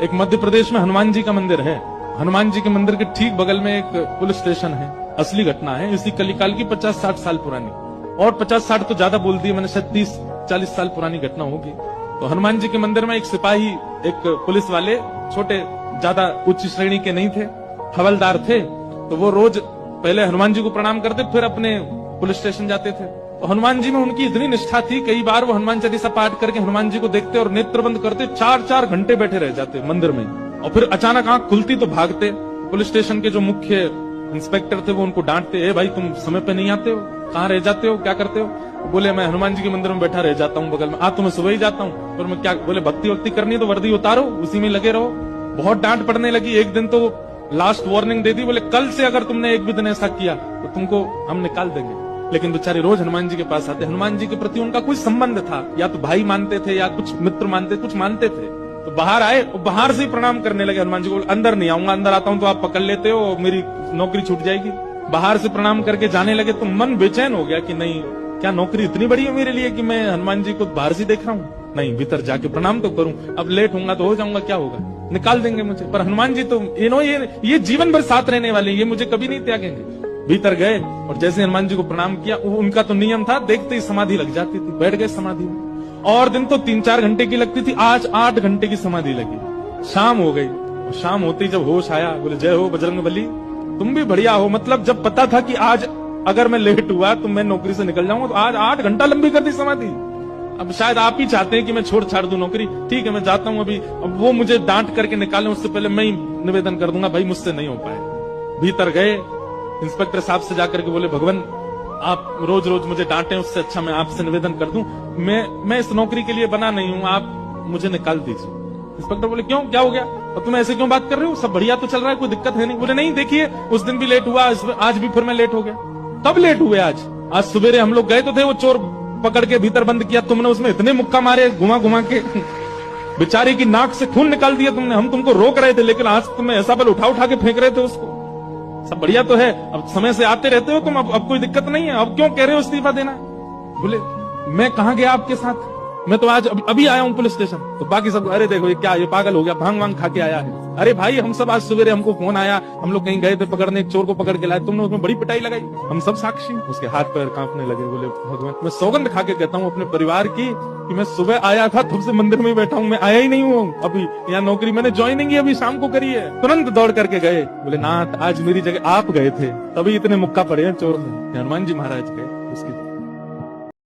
एक मध्य प्रदेश में हनुमान जी का मंदिर है। हनुमान जी के मंदिर के ठीक बगल में एक पुलिस स्टेशन है। असली घटना है, इसी कलिकाल की 50-60 साल पुरानी, और 50-60 तो ज्यादा बोल दिए मैंने, शायद 30-40 साल पुरानी घटना होगी। तो हनुमान जी के मंदिर में एक सिपाही, एक पुलिस वाले, छोटे, ज्यादा उच्च श्रेणी के नहीं थे, हवलदार थे। तो वो रोज पहले हनुमान जी को प्रणाम करते, फिर अपने पुलिस स्टेशन जाते थे। तो हनुमान जी में उनकी इतनी निष्ठा थी, कई बार वो हनुमान चालीसा पाठ करके हनुमान जी को देखते और नेत्र बंद करते, 4-4 घंटे बैठे रह जाते मंदिर में। और फिर अचानक आंख खुलती तो भागते। पुलिस स्टेशन के जो मुख्य इंस्पेक्टर थे वो उनको डांटते, ए भाई तुम समय पे नहीं आते हो, कहाँ रह जाते हो, क्या करते हो? बोले मैं हनुमान जी के मंदिर में बैठा रह जाता हूँ बगल में। तो मैं सुबह ही जाता हूँ। फिर मैं क्या, बोले भक्ति वक्ति करनी है तो वर्दी उतारो, उसी में लगे रहो। बहुत डांट पड़ने लगी। एक दिन तो लास्ट वार्निंग दे दी, बोले कल से अगर तुमने एक भी दिन ऐसा किया तो तुमको हम निकाल देंगे। लेकिन बेचारे रोज हनुमान जी के पास आते। हनुमान जी के प्रति उनका कोई संबंध था, या तो भाई मानते थे या कुछ मित्र मानते, कुछ मानते थे। तो बाहर आए और बाहर से ही प्रणाम करने लगे हनुमान जी को। अंदर नहीं आऊंगा, अंदर आता हूं तो आप पकड़ लेते हो, मेरी नौकरी छूट जाएगी। बाहर से प्रणाम करके जाने लगे तो मन बेचैन हो गया कि नहीं, क्या नौकरी इतनी बड़ी है मेरे लिए कि मैं हनुमान जी को बाहर से देख रहा हूँ? नहीं, भीतर जाके प्रणाम तो करूं। अब लेट होऊंगा तो हो जाऊंगा, क्या होगा, निकाल देंगे मुझे। पर हनुमान जी तो ये जीवन भर साथ रहने वाले, ये मुझे कभी नहीं त्यागेंगे। भीतर गए और जैसे हनुमान जी को प्रणाम किया, उनका तो नियम था, देखते ही समाधि लग जाती थी। बैठ गए समाधि में। और दिन तो 3-4 घंटे की लगती थी, आज 8 घंटे की समाधि लगी। शाम हो गई और शाम होते ही जब होश आया, बोले जय हो बजरंगबली, तुम भी बढ़िया हो। मतलब जब पता था कि आज अगर मैं लेट हुआ तो मैं नौकरी से निकल जाऊंगा, तो आज 8 घंटा लंबी कर दी समाधि। अब शायद आप ही चाहते हैं कि मैं छोड़ छाड़ दूं नौकरी। ठीक है, मैं जाता हूं अभी। अब वो मुझे डांट करके निकालें उससे पहले मैं ही निवेदन कर दूंगा, भाई मुझसे नहीं हो पाए। भीतर गए, इंस्पेक्टर साहब से जाकर के बोले, भगवान आप रोज रोज मुझे डांटे, उससे अच्छा मैं आपसे निवेदन कर दूं, मैं इस नौकरी के लिए बना नहीं हूं, आप मुझे निकाल दीजिए। इंस्पेक्टर बोले क्यों, क्या हो गया, और तुम ऐसे क्यों बात कर रहे हो, सब बढ़िया तो चल रहा है, कोई दिक्कत है नहीं? बोले नहीं, देखिए उस दिन भी लेट हुआ, आज भी फिर मैं लेट हो गया। कब लेट हुए? आज सवेरे हम लोग गए तो थे, वो चोर पकड़ के भीतर बंद किया, तुमने उसमें इतने मुक्का मारे घुमा घुमा के, बेचारी की नाक से खून निकाल दिया तुमने। हम तुमको रोक रहे थे, लेकिन आज तुम्हें ऐसा बल उठा उठा के फेंक रहे थे उसको। सब बढ़िया तो है, अब समय से आते रहते हो तुम, अब कोई दिक्कत नहीं है, अब क्यों कह रहे हो इस्तीफा देना? बोले मैं कहां गया आपके साथ, मैं तो आज अभी आया हूं पुलिस स्टेशन। तो बाकी सब, अरे देखो ये क्या, ये पागल हो गया, भांग वांग खा के आया है। अरे भाई हम सब आज सवेरे, हमको फोन आया, हम लोग कहीं गए थे पकड़ने, एक चोर को पकड़ के लाए, तुमने उसमें बड़ी पिटाई लगाई, हम सब साक्षी। उसके हाथ पैर कांपने लगे। बोले भगवान, मैं सौगंध खा के कहता हूँ अपने परिवार की कि मैं सुबह आया था, तब से मंदिर में बैठा हूँ, मैं आया ही नहीं हूँ अभी। यहाँ नौकरी मैंने ज्वाइनिंग ही अभी शाम को करी है। तुरंत दौड़ करके गए। बोले नाथ, आज मेरी जगह आप गए थे, तभी इतने मुक्का पड़े हैं चोर में। हनुमान जी महाराज गए, उसकी